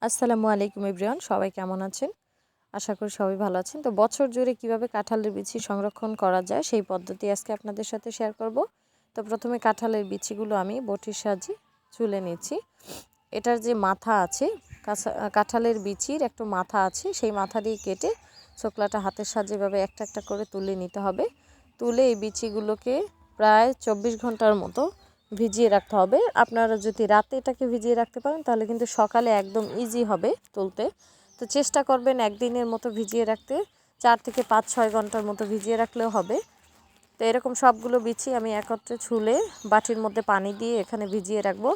আসসালামু আলাইকুম এভরিওয়ান, সবাই কেমন আছেন? আশা করি সবাই ভালো আছেন। তো বছর জুড়ে কিভাবে কাঁঠালের বিচি সংরক্ষণ করা যায় সেই পদ্ধতি আজকে আপনাদের সাথে শেয়ার করব। তো প্রথমে কাঁঠালের বিচিগুলো আমি বটির সাহায্যে ছুলে নিচ্ছি। এটার যে মাথা আছে, কাঁঠালের বিচির একটু মাথা আছে, সেই মাথা দিয়ে কেটে ছোকলাটা হাতের সাহায্যে এভাবে একটা একটা করে তুলে নিতে হবে। তুলে এই বিচিগুলোকে প্রায় 24 ঘন্টার মতো ভিজিয়ে রাখতে হবে। আপনারা যদি রাতে এটাকে ভিজিয়ে রাখতে পারেন তাহলে কিন্তু সকালে একদম ইজি হবে তুলতে। তো চেষ্টা করবেন একদিনের মতো ভিজিয়ে রাখতে, 4 থেকে 5-6 ঘন্টার মতো ভিজিয়ে রাখলেও হবে। তো এরকম সবগুলো বিচি আমি একত্রে ছুলে বাটির মধ্যে পানি দিয়ে এখানে ভিজিয়ে রাখবো।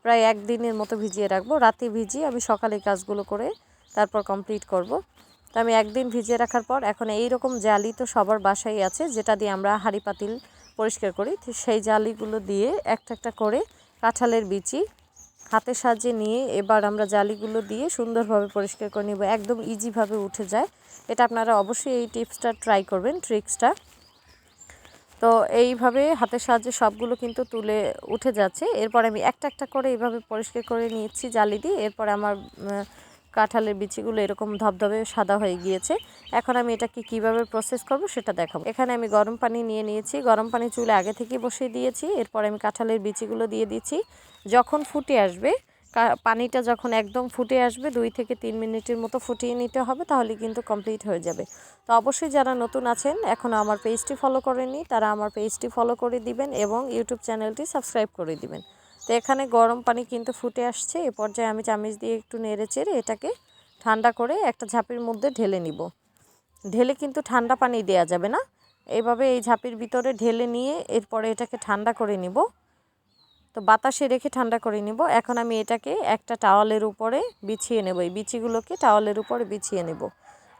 প্রায় একদিনের মতো ভিজিয়ে রাখবো। রাতে ভিজিয়ে আমি সকালে কাজগুলো করে তারপর কমপ্লিট করব। তো আমি একদিন ভিজিয়ে রাখার পর এখন এই রকম জালি তো সবার বাসায় আছে, যেটা দিয়ে আমরা হাঁড়ি পাতিল পরিষ্কার করি। তো সেই জালিগুলো দিয়ে একটা একটা করে কাঁঠালের বিচি হাতের সাহায্যে নিয়ে এবার আমরা জালিগুলো দিয়ে সুন্দরভাবে পরিষ্কার করে নেব। একদম ইজিভাবে উঠে যায়। এটা আপনারা অবশ্যই এই টিপসটা ট্রাই করবেন, ট্রিক্সটা। তো এইভাবে হাতের সাহায্যে সবগুলো কিন্তু তুলে উঠে যাচ্ছে। এরপর আমি একটা একটা করে এইভাবে পরিষ্কার করে নিচ্ছি জালি দিয়ে। এরপর আমার কাঁঠালের বিচিগুলো এরকম ধবধবে সাদা হয়ে গিয়েছে। এখন আমি এটাকে কিভাবে প্রসেস করব সেটা দেখাবো। এখানে আমি গরম পানি নিয়ে নিয়েছি, গরম পানি চুলে আগে থেকেই বসিয়ে দিয়েছি। এরপর আমি কাঁঠালের বিচিগুলো দিয়ে দিচ্ছি। যখন ফুটে আসবে, পানিটা যখন একদম ফুটে আসবে 2 থেকে 3 মিনিটের মতো ফুটিয়ে নিতে হবে, তাহলে কিন্তু কমপ্লিট হয়ে যাবে। তো অবশ্যই যারা নতুন আছেন এখনও আমার পেজটি ফলো করেননি তারা আমার পেজটি ফলো করে দিবেন এবং ইউটিউব চ্যানেলটি সাবস্ক্রাইব করে দিবেন। তো এখানে গরম পানি কিন্তু ফুটে আসছে। এ পর্যায়ে আমি চামচ দিয়ে একটু নেড়ে চেড়ে এটাকে ঠান্ডা করে একটা ঝাঁপির মধ্যে ঢেলে নিব। ঢেলে কিন্তু ঠান্ডা পানি দেওয়া যাবে না, এইভাবে এই ঝাঁপির ভিতরে ঢেলে নিয়ে এরপরে এটাকে ঠান্ডা করে নিব। তো বাতাসে রেখে ঠান্ডা করে নিব। এখন আমি এটাকে একটা টাওয়ালের উপরে বিছিয়ে নেব। এই বিচিগুলোকে টাওয়ালের উপরে বিছিয়ে নেব।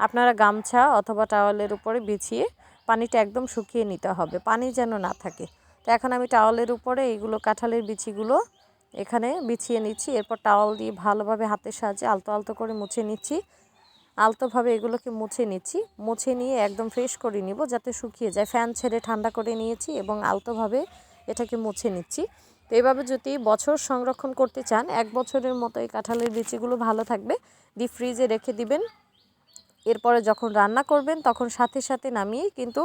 আপনারা গামছা অথবা টাওয়ালের উপরে বিছিয়ে পানিটা একদম শুকিয়ে নিতে হবে, পানি যেন না থাকে। তো এখন আমি টাওয়ালের উপরে এইগুলো কাঁঠালের বিচিগুলো এখানে বিছিয়ে নিচ্ছি। এরপর টাওয়াল দিয়ে ভালোভাবে হাতের সাহায্যে আলতো আলতো করে মুছে নিচ্ছি। আলতোভাবে এগুলোকে মুছে নিচ্ছি। মুছে নিয়ে একদম ফ্রেশ করে নিব যাতে শুকিয়ে যায়। ফ্যান ছেড়ে ঠান্ডা করে নিয়েছি এবং আলতোভাবে এটাকে মুছে নিচ্ছি। তো এভাবে যদি বছর সংরক্ষণ করতে চান, 1 বছরের মতো এই কাঁঠালের বিচিগুলো ভালো থাকবে। ডিপ ফ্রিজে রেখে দিবেন। এরপরে যখন রান্না করবেন তখন সাথে সাথে নামিয়ে কিন্তু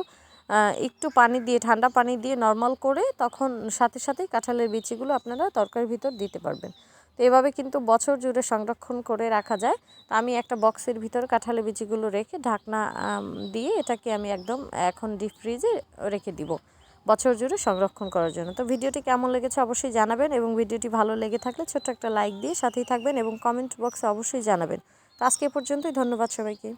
একটু পানি দিয়ে, ঠান্ডা পানি দিয়ে নর্মাল করে তখন সাথে সাথেই কাঁঠালের বিচিগুলো আপনারা তরকারির ভিতর দিতে পারবেন। তো এভাবে কিন্তু বছর জুড়ে সংরক্ষণ করে রাখা যায়। তো আমি একটা বক্সের ভিতর কাঁঠালের বিচিগুলো রেখে ঢাকনা দিয়ে এটাকে আমি একদম এখন ডিপ ফ্রিজে রেখে দিব বছর জুড়ে সংরক্ষণ করার জন্য। তো ভিডিওটি কেমন লেগেছে অবশ্যই জানাবেন এবং ভিডিওটি ভালো লেগে থাকলে ছোট্ট একটা লাইক দিয়ে সাথেই থাকবেন এবং কমেন্ট বক্সে অবশ্যই জানাবেন। তো আজকে এ পর্যন্তই, ধন্যবাদ সবাইকে।